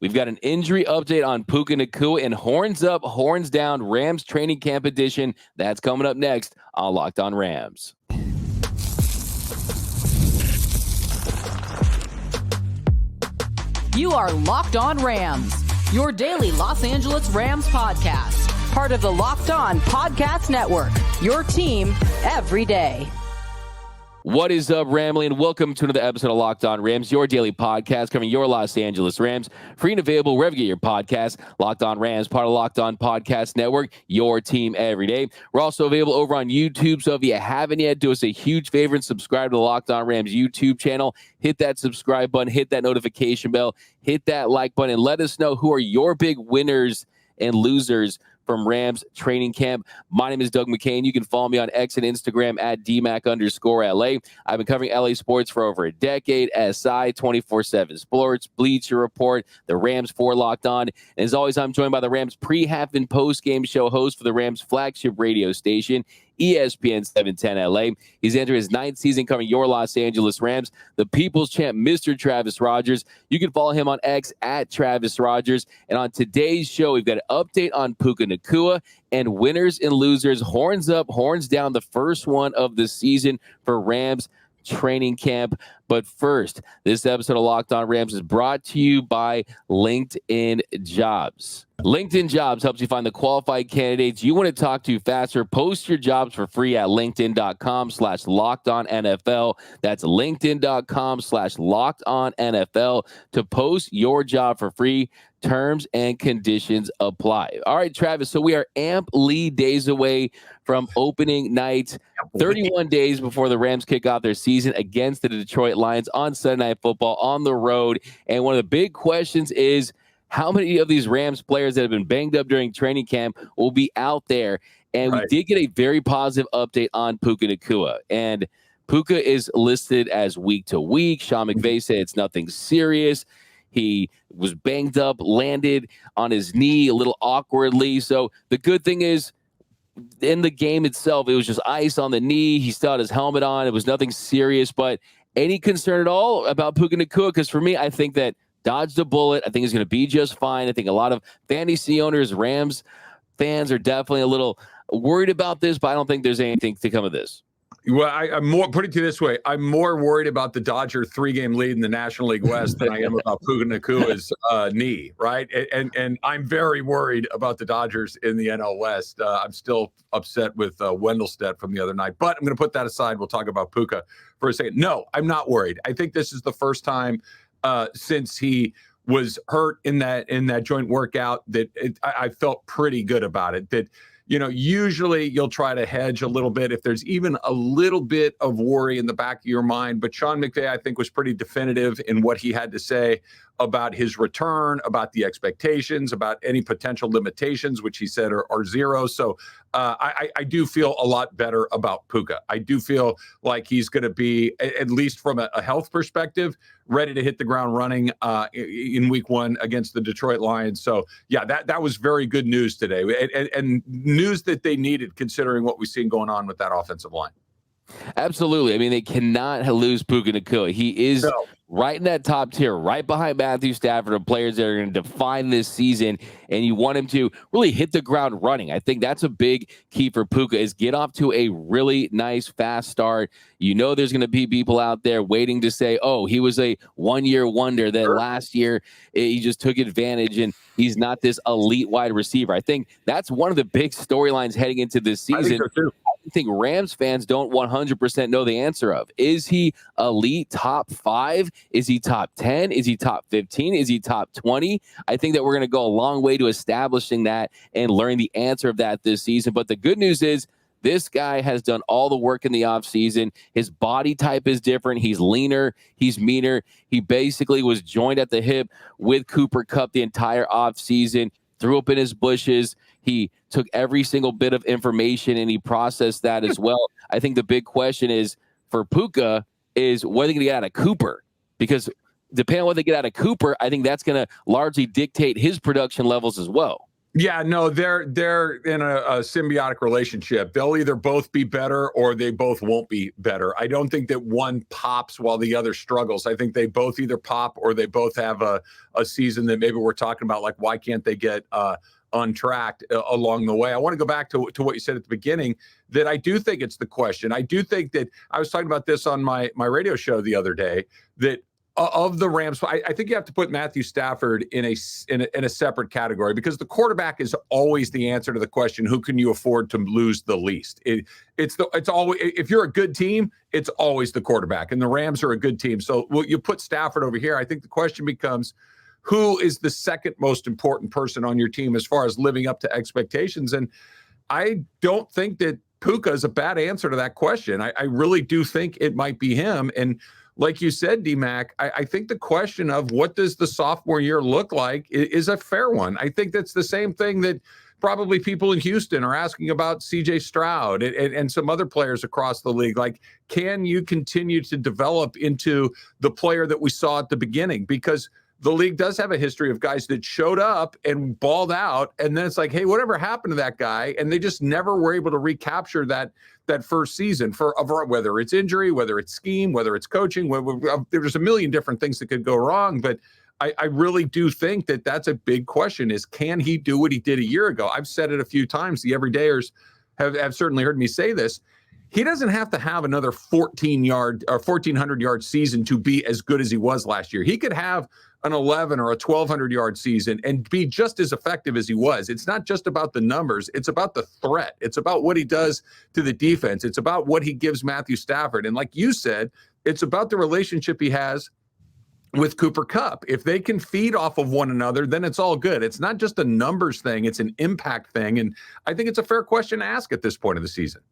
We've got an injury update on Puka Nacua and horns up, horns down, Rams training camp edition. That's coming up next on Locked On Rams. You are Locked On Rams, your daily Los Angeles Rams podcast. Part of the Locked On Podcast Network, your team every day. What is up, Ramley, and welcome to another episode of Locked On Rams, your daily podcast covering your Los Angeles Rams. Free and available wherever you get your podcast. Locked On Rams, part of Locked On Podcast Network, your team every day. We're also available over on YouTube, so if you haven't yet, do us a huge favor and subscribe to the Locked On Rams YouTube channel. Hit that subscribe button, hit that notification bell, hit that like button, and let us know who are your big winners and losers from Rams training camp. My name is Doug McCain. You can follow me on X and Instagram at DMAC_LA. I've been covering LA sports for over a decade. SI 24/7 Sports, Bleacher Report, the Rams 4 Locked On. And as always, I'm joined by the Rams pre-half and post-game show host for the Rams flagship radio station, ESPN 710 LA. He's entered his 9th season covering your Los Angeles Rams, the People's Champ, Mr. Travis Rogers. You can follow him on X at Travis Rogers. And on today's show, we've got an update on Puka Nacua and winners and losers, horns up, horns down, the first one of the season for Rams training camp. But first, this episode of Locked On Rams is brought to you by LinkedIn Jobs. LinkedIn Jobs helps you find the qualified candidates you want to talk to faster. Post your jobs for free at linkedin.com/LockedOnNFL. That's linkedin.com/LockedOnNFL to post your job for free. Terms and conditions apply. All right, Travis, so we are amply days away from opening night, 31 days before the Rams kick off their season against the Detroit Lions on Sunday Night Football on the road. And one of the big questions is, how many of these Rams players that have been banged up during training camp will be out there? And we did get a very positive update on Puka Nacua. And Puka is listed as week to week. Sean McVay said it's nothing serious. He was banged up, landed on his knee a little awkwardly. So the good thing is, in the game itself, it was just ice on the knee. He still had his helmet on. It was nothing serious. But any concern at all about Puka Nacua? Because for me, I think that dodged a bullet. I think he's going to be just fine. I think a lot of fantasy owners, Rams fans, are definitely a little worried about this, but I don't think there's anything to come of this. Well, I'm more, put it to this way, I'm more worried about the Dodger 3-game lead in the National League West than I am about Puka Nacua's knee, right? And I'm very worried about the Dodgers in the NL West. I'm still upset with Wendelstedt from the other night, but I'm going to put that aside. We'll talk about Puka for a second. No, I'm not worried. I think this is the first time since he was hurt in that joint workout that I felt pretty good about it. That, you know, usually you'll try to hedge a little bit if there's even a little bit of worry in the back of your mind. But Sean McVay, I think, was pretty definitive in what he had to say about his return, about the expectations, about any potential limitations, which he said are zero. So I do feel a lot better about Puka. I do feel like he's going to be, at least from a health perspective, ready to hit the ground running in week 1 against the Detroit Lions. So, yeah, that was very good news today, and news that they needed considering what we've seen going on with that offensive line. Absolutely. I mean, they cannot lose Puka Nacua. He is right in that top tier, right behind Matthew Stafford, of players that are going to define this season, and you want him to really hit the ground running. I think that's a big key for Puka, is get off to a really nice, fast start. You know there's going to be people out there waiting to say, oh, he was a one-year wonder, that last year he just took advantage and he's not this elite wide receiver. I think that's one of the big storylines heading into this season. I think Rams fans don't 100% know the answer of. Is he elite top 5? Is he top 10? Is he top 15? Is he top 20? I think that we're going to go a long way to establishing that and learning the answer of that this season. But the good news is, this guy has done all the work in the offseason. His body type is different. He's leaner. He's meaner. He basically was joined at the hip with Cooper Kupp the entire offseason, threw up in his bushes. He took every single bit of information and he processed that as well. I think the big question is for Puka is what are they going to get out of Cooper? Because depending on what they get out of Cooper, I think that's going to largely dictate his production levels as well. Yeah, no, they're in a symbiotic relationship. They'll either both be better or they both won't be better. I don't think that one pops while the other struggles. I think they both either pop or they both have a season that maybe we're talking about, like, why can't they get untracked along the way? I want to go back to what you said at the beginning, that I do think it's the question. I do think that I was talking about this on my radio show the other day, that of the Rams, I think you have to put Matthew Stafford in a separate category, because the quarterback is always the answer to the question, who can you afford to lose the least? It's always, if you're a good team, it's always the quarterback, and the Rams are a good team. So you put Stafford over here. I think the question becomes, who is the second most important person on your team as far as living up to expectations? And I don't think that Puka is a bad answer to that question. I really do think it might be him. And like you said, D-Mac, I think the question of what does the sophomore year look like is a fair one. I think that's the same thing that probably people in Houston are asking about CJ Stroud and some other players across the league. Like, can you continue to develop into the player that we saw at the beginning? Because the league does have a history of guys that showed up and balled out, and then it's like, hey, whatever happened to that guy? And they just never were able to recapture that first season, for whether it's injury, whether it's scheme, whether it's coaching. There's a million different things that could go wrong, but I really do think that that's a big question, is can he do what he did a year ago? I've said it a few times. The everydayers have certainly heard me say this. He doesn't have to have another 1,400-yard season to be as good as he was last year. He could have an 11 or a 1,200-yard season and be just as effective as he was. It's not just about the numbers. It's about the threat. It's about what he does to the defense. It's about what he gives Matthew Stafford. And like you said, it's about the relationship he has with Cooper Kupp. If they can feed off of one another, then it's all good. It's not just a numbers thing. It's an impact thing. And I think it's a fair question to ask at this point of the season.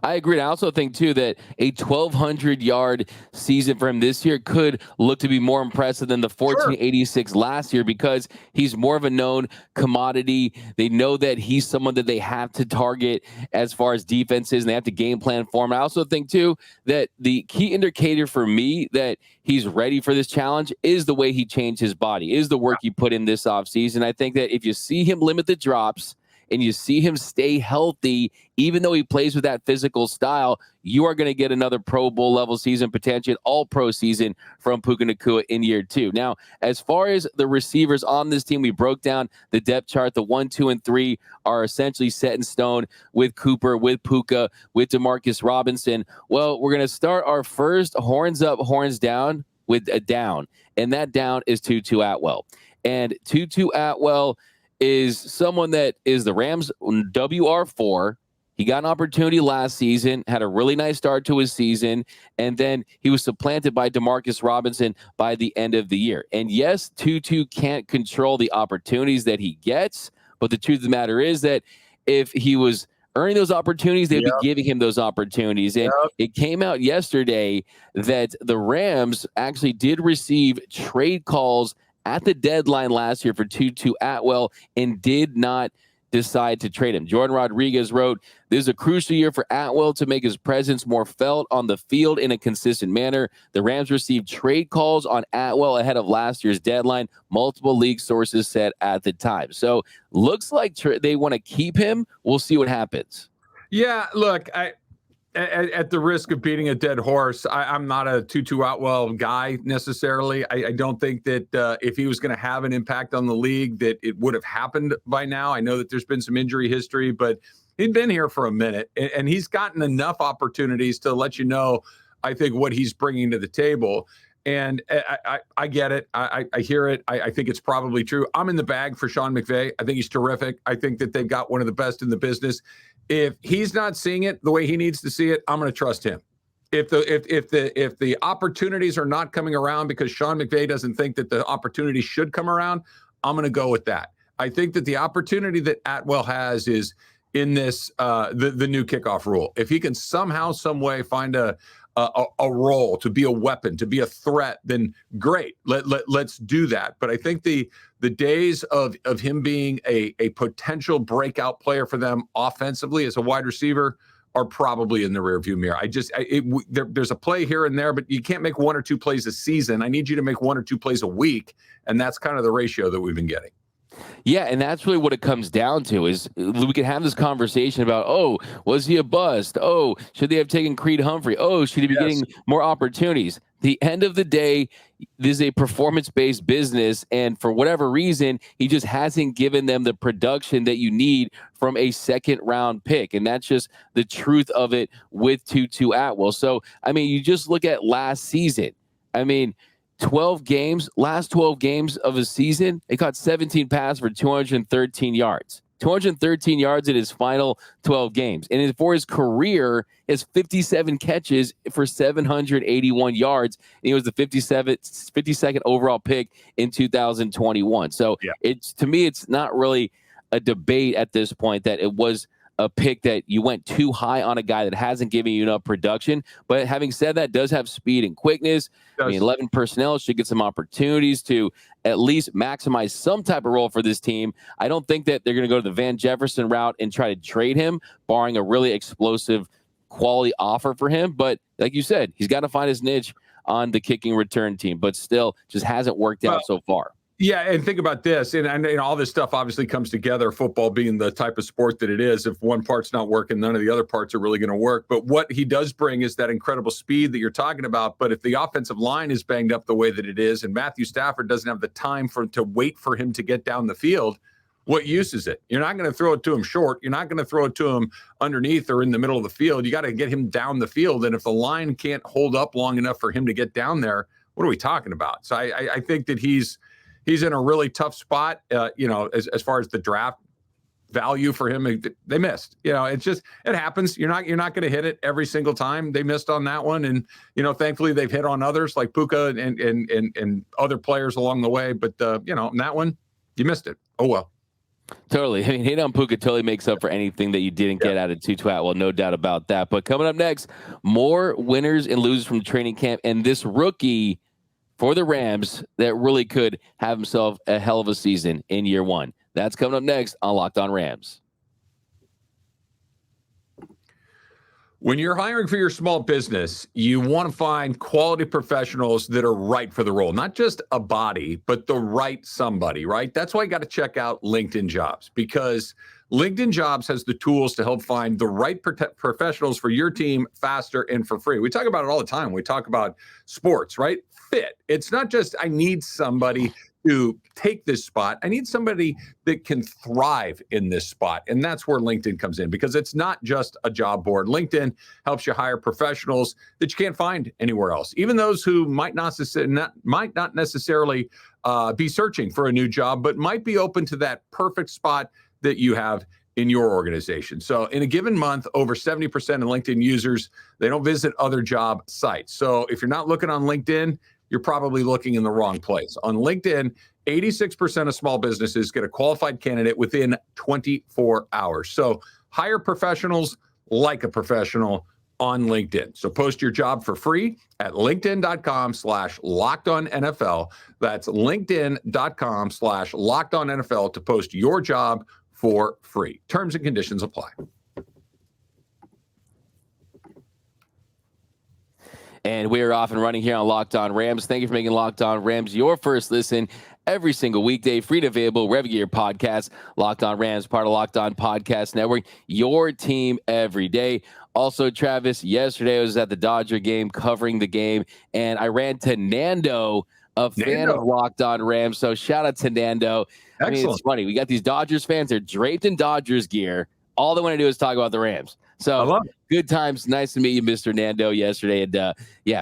I agree. And I also think, too, that a 1,200-yard season for him this year could look to be more impressive than the 1,486 last year, because he's more of a known commodity. They know that he's someone that they have to target as far as defenses, and they have to game plan for him. I also think, too, that the key indicator for me that he's ready for this challenge is the way he changed his body, is the work he put in this offseason. I think that if you see him limit the drops and you see him stay healthy, even though he plays with that physical style, you are going to get another Pro Bowl level season, potentially an all-pro season from Puka Nacua in year 2. Now, as far as the receivers on this team, we broke down the depth chart. The 1, 2, and 3 are essentially set in stone with Cooper, with Puka, with Demarcus Robinson. Well, we're going to start our first horns up, horns down with a down, and that down is Tutu Atwell. And Tutu Atwell is someone that is the Rams WR4. He got an opportunity last season, had a really nice start to his season, and then he was supplanted by Demarcus Robinson by the end of the year. And yes, Tutu can't control the opportunities that he gets, but the truth of the matter is that if he was earning those opportunities, they'd be giving him those opportunities. And it came out yesterday that the Rams actually did receive trade calls at the deadline last year for Tutu Atwell and did not decide to trade him. Jordan Rodriguez wrote, "This is a crucial year for Atwell to make his presence more felt on the field in a consistent manner. The Rams received trade calls on Atwell ahead of last year's deadline," multiple league sources said at the time. So looks like they want to keep him. We'll see what happens. Yeah, look, at the risk of beating a dead horse, I'm not a Tutu Atwell guy necessarily. I don't think that if he was going to have an impact on the league, that it would have happened by now. I know that there's been some injury history, but he'd been here for a minute, and he's gotten enough opportunities to let you know, I think, what he's bringing to the table. And I get it. I hear it. I think it's probably true. I'm in the bag for Sean McVay. I think he's terrific. I think that they've got one of the best in the business. If he's not seeing it the way he needs to see it, I'm going to trust him. If the opportunities are not coming around because Sean McVay doesn't think that the opportunity should come around, I'm going to go with that. I think that the opportunity that Atwell has is in this the new kickoff rule. If he can somehow, some way find a role, to be a weapon, to be a threat, then great. Let's do that. But I think the days of him being a potential breakout player for them offensively as a wide receiver are probably in the rearview mirror. There's a play here and there, but you can't make 1 or 2 plays a season. I need you to make 1 or 2 plays a week, and that's kind of the ratio that we've been getting. Yeah, and that's really what it comes down to is we can have this conversation about, oh, was he a bust? Oh, should they have taken Creed Humphrey? Oh, should he be Yes. getting more opportunities? The end of the day, this is a performance-based business, and for whatever reason, he just hasn't given them the production that you need from a second-round pick, and that's just the truth of it with Tutu Atwell. So, I mean, you just look at last season. I mean, 12 games, last 12 games of a season, he caught 17 passes for 213 yards. 213 yards in his final 12 games. And for his career, his 57 catches for 781 yards. And he was the 52nd overall pick in 2021. So it's, to me, it's not really a debate at this point that it was a pick that you went too high on a guy that hasn't given you enough production. But having said that, does have speed and quickness. I mean, 11 personnel should get some opportunities to at least maximize some type of role for this team. I don't think that they're going to go to the Van Jefferson route and try to trade him, barring a really explosive quality offer for him. But like you said, he's got to find his niche on the kicking return team, but still just hasn't worked out so far. Yeah, and think about this, and all this stuff obviously comes together, football being the type of sport that it is. If one part's not working, none of the other parts are really going to work. But what he does bring is that incredible speed that you're talking about. But if the offensive line is banged up the way that it is, and Matthew Stafford doesn't have the time to wait for him to get down the field, what use is it? You're not going to throw it to him short. You're not going to throw it to him underneath or in the middle of the field. You got to get him down the field. And if the line can't hold up long enough for him to get down there, what are we talking about? So I think that he's in a really tough spot, as far as the draft value for him. They missed. It happens. You're not going to hit it every single time. They missed on that one, and thankfully they've hit on others like Puka and other players along the way. But on that one, you missed it. Oh well. Totally. I mean, hit on Puka totally makes up for anything that you didn't get out of Tutu Atwell. No doubt about that. But coming up next, more winners and losers from training camp, and this rookie for the Rams that really could have himself a hell of a season in year one. That's coming up next on Locked On Rams. When you're hiring for your small business, you want to find quality professionals that are right for the role, not just a body, but the right somebody, right? That's why you got to check out LinkedIn Jobs, because LinkedIn Jobs has the tools to help find the right professionals for your team faster and for free. We talk about it all the time. We talk about sports, right? Fit. It's not just I need somebody to take this spot. I need somebody that can thrive in this spot. And that's where LinkedIn comes in, because it's not just a job board. LinkedIn helps you hire professionals that you can't find anywhere else, even those who might not necessarily be searching for a new job, but might be open to that perfect spot that you have in your organization. So in a given month, over 70% of LinkedIn users, they don't visit other job sites. So if you're not looking on LinkedIn, you're probably looking in the wrong place. On LinkedIn, 86% of small businesses get a qualified candidate within 24 hours. So hire professionals like a professional on LinkedIn. So post your job for free at linkedin.com/lockedonnfl. That's linkedin.com/lockedonnfl to post your job for free. Terms and conditions apply. And we are off and running here on Locked On Rams. Thank you for making Locked On Rams your first listen every single weekday. Free and available wherever you get your podcasts. Locked On Rams, part of Locked On Podcast Network. Your team every day. Also, Travis, yesterday I was at the Dodger game, covering the game, and I ran to Nando, a fan of Locked On Rams. So shout out to Nando. Excellent. I mean, it's funny. We got these Dodgers fans. They're draped in Dodgers gear. All they want to do is talk about the Rams. So good times. Nice to meet you, Mr. Nando, yesterday. And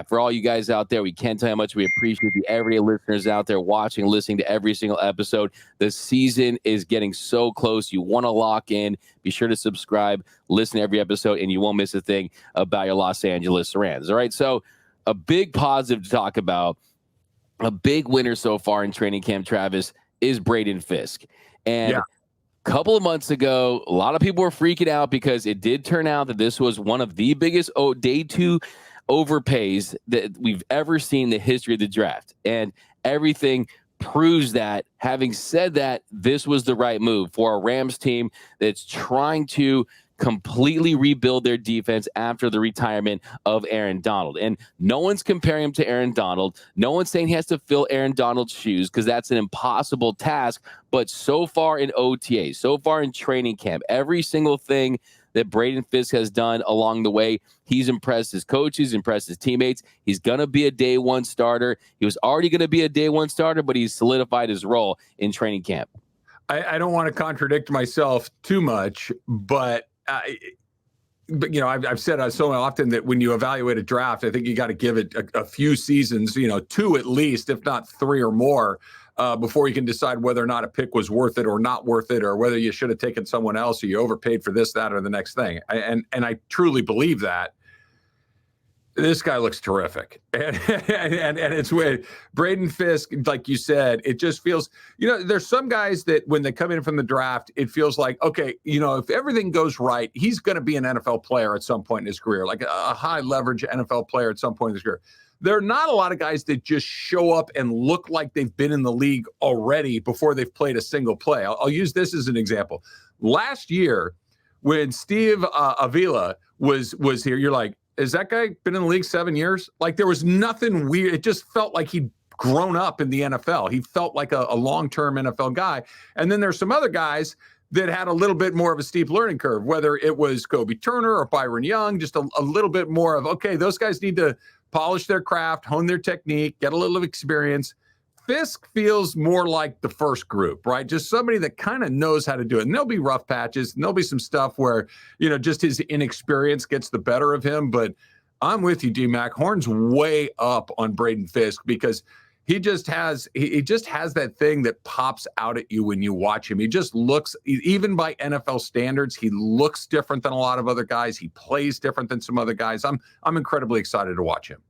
for all you guys out there, we can't tell you how much we appreciate the everyday listeners out there watching, listening to every single episode. The season is getting so close. You want to lock in. Be sure to subscribe, listen to every episode, and you won't miss a thing about your Los Angeles Rams. All right. So a big positive to talk about, a big winner so far in training camp, Travis, is Braden Fiske. And couple of months ago, a lot of people were freaking out because it did turn out that this was one of the biggest day two overpays that we've ever seen in the history of the draft. And everything proves that. Having said that, this was the right move for a Rams team that's trying to completely rebuild their defense after the retirement of Aaron Donald. And no one's comparing him to Aaron Donald. No one's saying he has to fill Aaron Donald's shoes because that's an impossible task. But so far in OTA, so far in training camp, every single thing that Braden Fiske has done along the way, he's impressed his coaches, impressed his teammates. He's going to be a day one starter. He was already going to be a day one starter, but he's solidified his role in training camp. I don't want to contradict myself too much, but you know, I've said so often that when you evaluate a draft, I think you got to give it a few seasons, you know, 2 at least, if not 3 or more, before you can decide whether or not a pick was worth it or not worth it, or whether you should have taken someone else or you overpaid for this, that, or the next thing. And I truly believe that. This guy looks terrific. And it's with Braden Fiske, like you said, it just feels, you know, there's some guys that when they come in from the draft, it feels like, okay, you know, if everything goes right, he's going to be an NFL player at some point in his career, like a high leverage NFL player at some point in his career. There are not a lot of guys that just show up and look like they've been in the league already before they've played a single play. I'll use this as an example. Last year, when Steve Avila was here, you're like, is that guy been in the league 7 years? Like, there was nothing weird. It just felt like he'd grown up in the NFL. He felt like a long-term NFL guy. And then there's some other guys that had a little bit more of a steep learning curve, whether it was Kobe Turner or Byron Young, just a little bit more of, okay, those guys need to polish their craft, hone their technique, get a little experience. Fiske feels more like the first group, right? Just somebody that kind of knows how to do it. And there'll be rough patches, and there'll be some stuff where, you know, just his inexperience gets the better of him. But I'm with you, D-Mac. Horn's way up on Braden Fiske because he just has that thing that pops out at you when you watch him. He just looks, even by NFL standards, he looks different than a lot of other guys. He plays different than some other guys. I'm incredibly excited to watch him.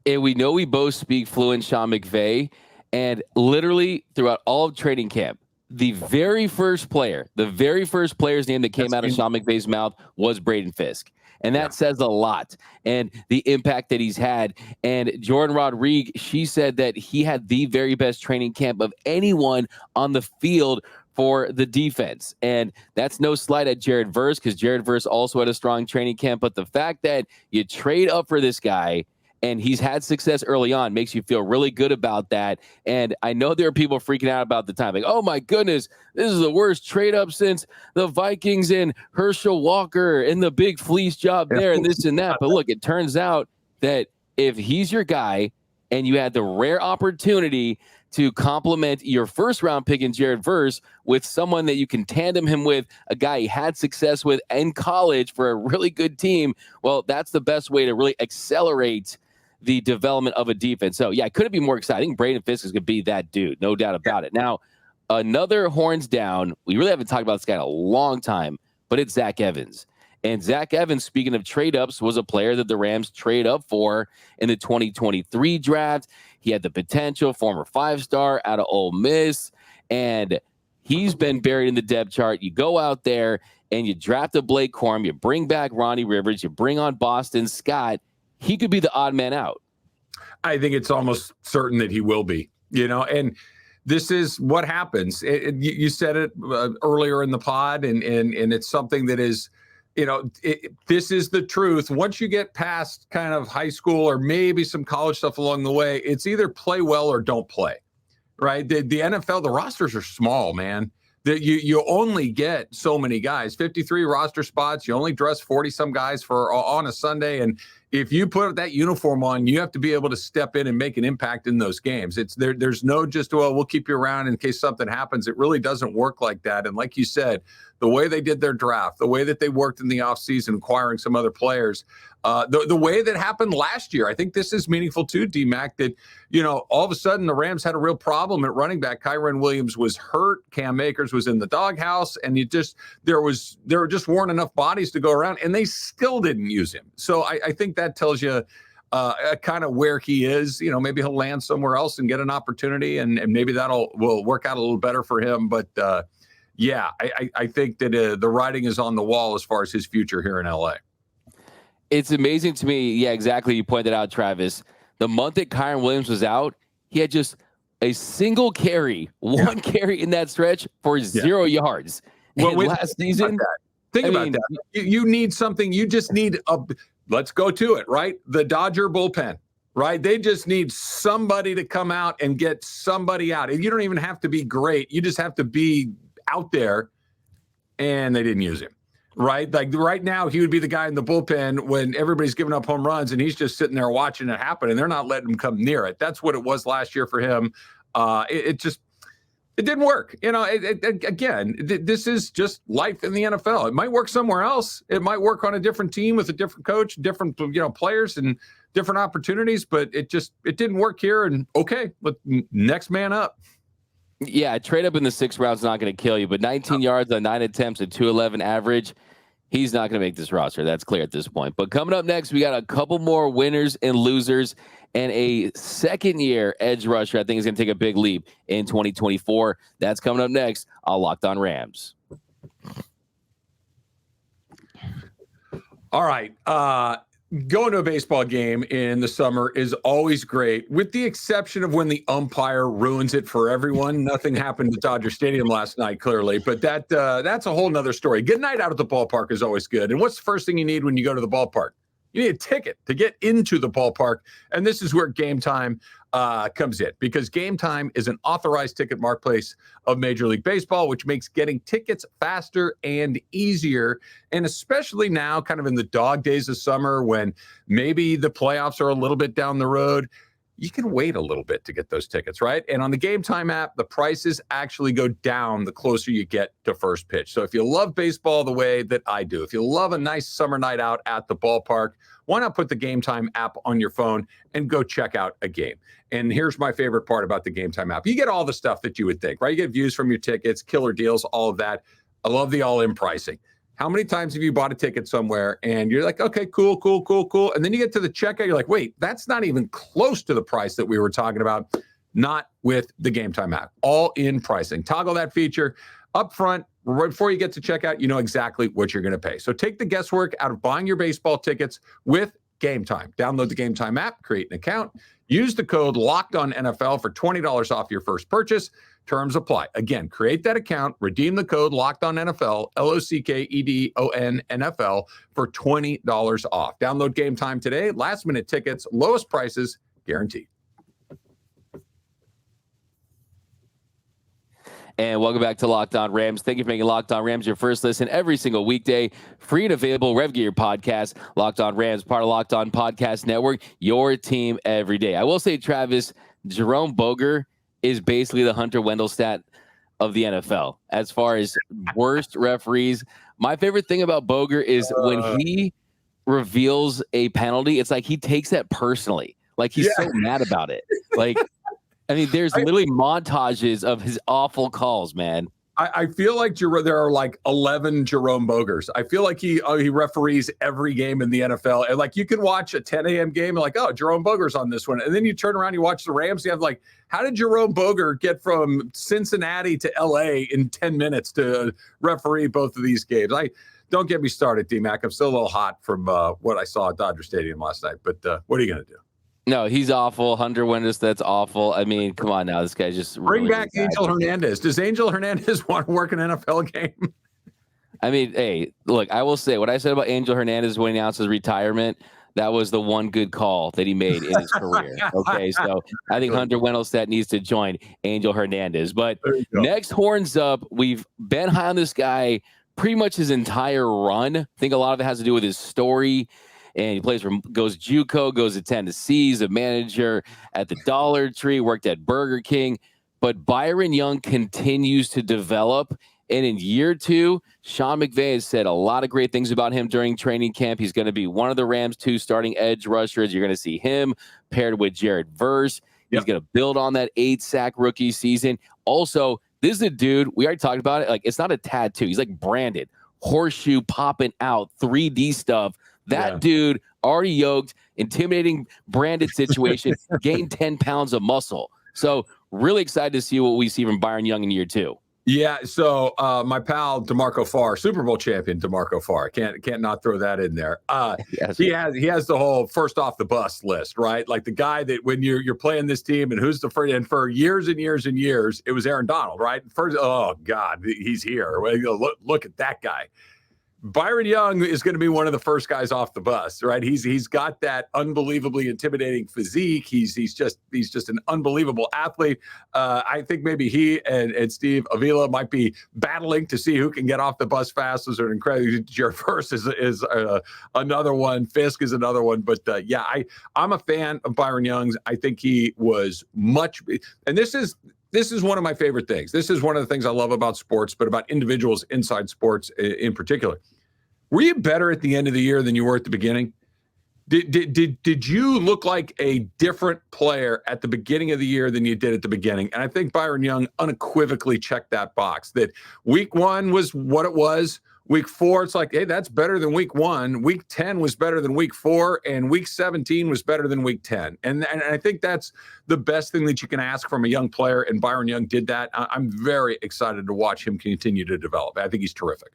And we know we both speak fluent Sean McVay. And literally throughout all of training camp, the very first player's name that came out of Sean McVay's mouth was Braden Fiske. And that says a lot. And the impact that he's had. And Jordan Rodriguez, she said that he had the very best training camp of anyone on the field for the defense. And that's no slight at Jared Verse, because Jared Verse also had a strong training camp. But the fact that you trade up for this guy and he's had success early on makes you feel really good about that. And I know there are people freaking out about the time. Like, oh, my goodness, this is the worst trade up since the Vikings and Herschel Walker and the big fleece job there and this and that. But look, it turns out that if he's your guy and you had the rare opportunity to complement your first round pick in Jared Verse with someone that you can tandem him with, a guy he had success with in college for a really good team, well, that's the best way to really accelerate the development of a defense. So, yeah, could it be more exciting? Braden Fiske is going to be that dude, no doubt about it. Now, another horns down, we really haven't talked about this guy in a long time, but it's Zach Evans. And Zach Evans, speaking of trade-ups, was a player that the Rams trade up for in the 2023 draft. He had the potential, former 5-star out of Ole Miss, and he's been buried in the depth chart. You go out there and you draft a Blake Corum, you bring back Ronnie Rivers, you bring on Boston Scott. He could be the odd man out. I think it's almost certain that he will be, you know, and this is what happens. You said it earlier in the pod, and it's something that is, you know, this is the truth. Once you get past kind of high school or maybe some college stuff along the way, it's either play well or don't play, right? The NFL, the rosters are small, man. That you only get so many guys, 53 roster spots. You only dress 40-some guys on a Sunday. And if you put that uniform on, you have to be able to step in and make an impact in those games. There's no just, well, we'll keep you around in case something happens. It really doesn't work like that. And like you said, the way they did their draft, the way that they worked in the offseason, acquiring some other players, the way that happened last year, I think this is meaningful too, D-Mac, that, you know, all of a sudden the Rams had a real problem at running back. Kyren Williams was hurt. Cam Akers was in the doghouse, and there just weren't enough bodies to go around, and they still didn't use him. So I think that tells you kind of where he is. You know, maybe he'll land somewhere else and get an opportunity, and maybe will work out a little better for him. But yeah, I think that the writing is on the wall as far as his future here in LA. It's amazing to me. Yeah, exactly. You pointed out, Travis, the month that Kyren Williams was out, he had just a single carry, one carry in that stretch for 0 yards. Well, last season, Think about that. You need something. You just need let's go to it, right? The Dodger bullpen, right? They just need somebody to come out and get somebody out. And you don't even have to be great. You just have to be out there, and they didn't use him, right? Like right now, he would be the guy in the bullpen when everybody's giving up home runs, and he's just sitting there watching it happen, and they're not letting him come near it. That's what it was last year for him. It didn't work. Again, this is just life in the NFL. It might work somewhere else. It might work on a different team with a different coach, different players and different opportunities, but it didn't work here. And okay, next man up. Yeah, trade up in the 6th round is not going to kill you, but 19 yards on 9 attempts at 211 average. He's not going to make this roster. That's clear at this point. But coming up next, we got a couple more winners and losers and a second-year edge rusher I think is going to take a big leap in 2024. That's coming up next on Locked On Rams. All right. Going to a baseball game in the summer is always great, with the exception of when the umpire ruins it for everyone. Nothing happened at Dodger Stadium last night, clearly, but that's a whole nother story. Good night out at the ballpark is always good. And what's the first thing you need when you go to the ballpark? You need a ticket to get into the ballpark. And this is where Gametime comes in, because Gametime is an authorized ticket marketplace of Major League Baseball, which makes getting tickets faster and easier. And especially now, kind of in the dog days of summer, when maybe the playoffs are a little bit down the road, you can wait a little bit to get those tickets, right? And on the Gametime app, the prices actually go down the closer you get to first pitch. So if you love baseball the way that I do, if you love a nice summer night out at the ballpark, why not put the Gametime app on your phone and go check out a game? And here's my favorite part about the Gametime app. You get all the stuff that you would think, right? You get views from your tickets, killer deals, all of that. I love the all-in pricing. How many times have you bought a ticket somewhere and you're like, okay, cool. And then you get to the checkout, you're like, wait, that's not even close to the price that we were talking about. Not with the Gametime app. All in pricing. Toggle that feature up front. Right before you get to checkout, you know exactly what you're going to pay. So take the guesswork out of buying your baseball tickets with Gametime. Download the Gametime app, create an account, use the code LOCKEDONNFL for $20 off your first purchase. Terms apply. Again, create that account, redeem the code LOCKEDONNFL, LOCKEDON NFL for $20 off. Download Gametime today. Last minute tickets, lowest prices guaranteed. And welcome back to Locked On Rams. Thank you for making Locked On Rams your first listen every single weekday. Free and available wherever you get your podcast. Locked On Rams, part of Locked On Podcast Network, your team every day. I will say, Travis, Jerome Boger is basically the Hunter Wendelstadt of the NFL as far as worst referees. My favorite thing about Boger is when he reveals a penalty, it's like he takes that personally. Like he's so mad about it. Like, I mean, there's literally montages of his awful calls, man. I feel like there are like 11 Jerome Bogers. I feel like he referees every game in the NFL. And like you can watch a 10 a.m. game and like, oh, Jerome Boger's on this one. And then you turn around, you watch the Rams, you have like, how did Jerome Boger get from Cincinnati to LA in 10 minutes to referee both of these games? Don't get me started, D-Mac. I'm still a little hot from what I saw at Dodger Stadium last night. But what are you going to do? No, he's awful. Hunter Wenders, that's awful. I mean, come on now. This guy just bring back Angel Hernandez. Does Angel Hernandez want to work an NFL game? I mean, hey, look, I will say what I said about Angel Hernandez when he announced his retirement. That was the one good call that he made in his career. Okay, so I think Hunter Wendelstadt needs to join Angel Hernandez. But next horns up, we've been high on this guy pretty much his entire run. I think a lot of it has to do with his story. And he goes JUCO, goes to Tennessee, he's a manager at the Dollar Tree, worked at Burger King. But Byron Young continues to develop. And in year 2, Sean McVay has said a lot of great things about him during training camp. He's going to be one of the Rams' 2 starting edge rushers. You're going to see him paired with Jared Verse. He's going to build on that 8-sack rookie season. Also, this is a dude, we already talked about it. Like, it's not a tattoo. He's like branded, horseshoe popping out, 3D stuff. That dude already yoked, intimidating branded situation, gained 10 pounds of muscle. So really excited to see what we see from Byron Young in year 2. Yeah, so my pal DeMarco Farr, Super Bowl champion DeMarco Farr, can't not throw that in there. Yes. He has the whole first off the bus list, right? Like the guy that when you're playing this team and who's the first, and for years and years and years, it was Aaron Donald, right? First, oh God, he's here. Look at that guy. Byron Young is going to be one of the first guys off the bus, right? He's got that unbelievably intimidating physique. He's just an unbelievable athlete. I think maybe he and Steve Avila might be battling to see who can get off the bus fastest. Or incredible. Jared Verse is another one. Fiske is another one. But yeah, I'm a fan of Byron Young's. I think he was much, and this is one of my favorite things. This is one of the things I love about sports, but about individuals inside sports in particular. Were you better at the end of the year than you were at the beginning? Did you look like a different player at the beginning of the year than you did at the beginning? And I think Byron Young unequivocally checked that box, that week 1 was what it was. Week 4, it's like, hey, that's better than week 1. Week 10 was better than week 4, and week 17 was better than week 10. And I think that's the best thing that you can ask from a young player, and Byron Young did that. I'm very excited to watch him continue to develop. I think he's terrific.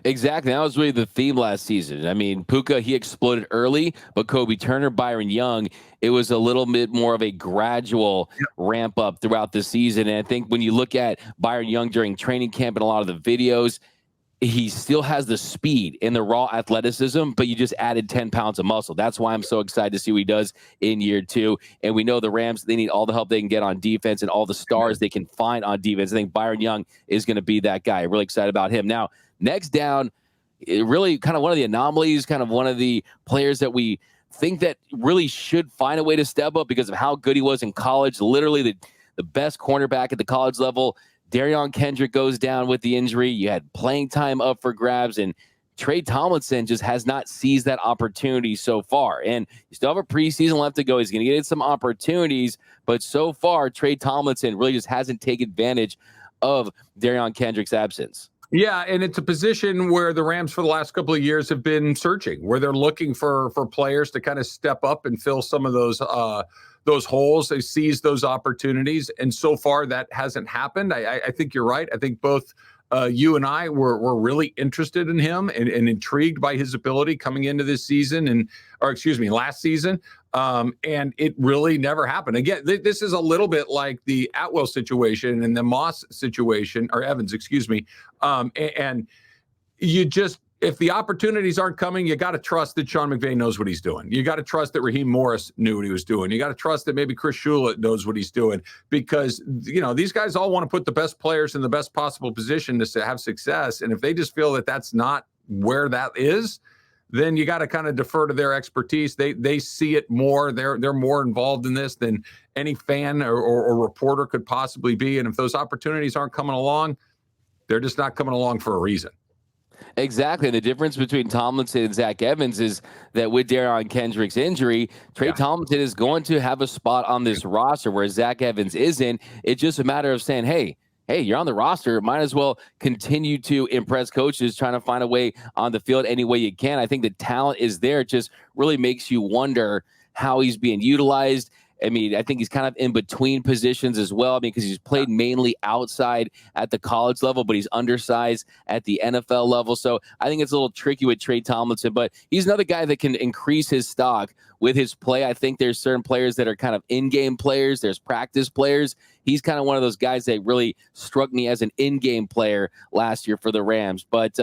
Exactly. That was really the theme last season. I mean, Puka, he exploded early, but Kobe Turner, Byron Young, it was a little bit more of a gradual ramp up throughout the season. And I think when you look at Byron Young during training camp and a lot of the videos, he still has the speed and the raw athleticism, but you just added 10 pounds of muscle. That's why I'm so excited to see what he does in year 2. And we know the Rams, they need all the help they can get on defense and all the stars they can find on defense. I think Byron Young is going to be that guy. Really excited about him. Now, next down, really kind of one of the anomalies, kind of one of the players that we think that really should find a way to step up because of how good he was in college. Literally the best cornerback at the college level. Darion Kendrick goes down with the injury. You had playing time up for grabs, and Tre Tomlinson just has not seized that opportunity so far. And you still have a preseason left to go. He's going to get some opportunities, but so far, Tre Tomlinson really just hasn't taken advantage of Darion Kendrick's absence. Yeah, and it's a position where the Rams for the last couple of years have been searching, where they're looking for players to kind of step up and fill some of those holes. They seize those opportunities, and so far that hasn't happened. I think you're right. I think both you and I were really interested in him and intrigued by his ability coming into this season last season. And it really never happened. Again, this is a little bit like the Atwell situation and the Moss situation, or Evans, excuse me. And you just, if the opportunities aren't coming, you got to trust that Sean McVay knows what he's doing. You got to trust that Raheem Morris knew what he was doing. You got to trust that maybe Chris Shula knows what he's doing, because, you know, these guys all want to put the best players in the best possible position to have success. And if they just feel that that's not where that is, then you got to kind of defer to their expertise. They see it more. They're more involved in this than any fan or reporter could possibly be. And if those opportunities aren't coming along, they're just not coming along for a reason. Exactly. The difference between Tomlinson and Zach Evans is that with Darion Kendrick's injury, Tre Tomlinson is going to have a spot on this roster where Zach Evans isn't. It's just a matter of saying, hey, you're on the roster. Might as well continue to impress coaches, trying to find a way on the field any way you can. I think the talent is there. It just really makes you wonder how he's being utilized. I mean, I think he's kind of in between positions as well. I mean, because he's played mainly outside at the college level, but he's undersized at the NFL level. So I think it's a little tricky with Tre Tomlinson, but he's another guy that can increase his stock with his play. I think there's certain players that are kind of in-game players. There's practice players. He's kind of one of those guys that really struck me as an in-game player last year for the Rams. But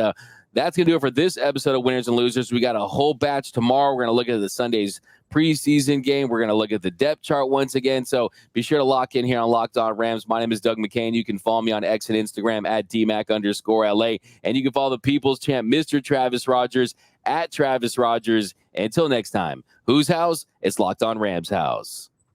that's going to do it for this episode of Winners and Losers. We got a whole batch tomorrow. We're going to look at the Sunday's preseason game. We're going to look at the depth chart once again. So be sure to lock in here on Locked On Rams. My name is Doug McCain. You can follow me on X and Instagram at DMac_LA. And you can follow the People's Champ, Mr. Travis Rogers, at Travis Rogers. Until next time, whose house? It's Locked On Rams house.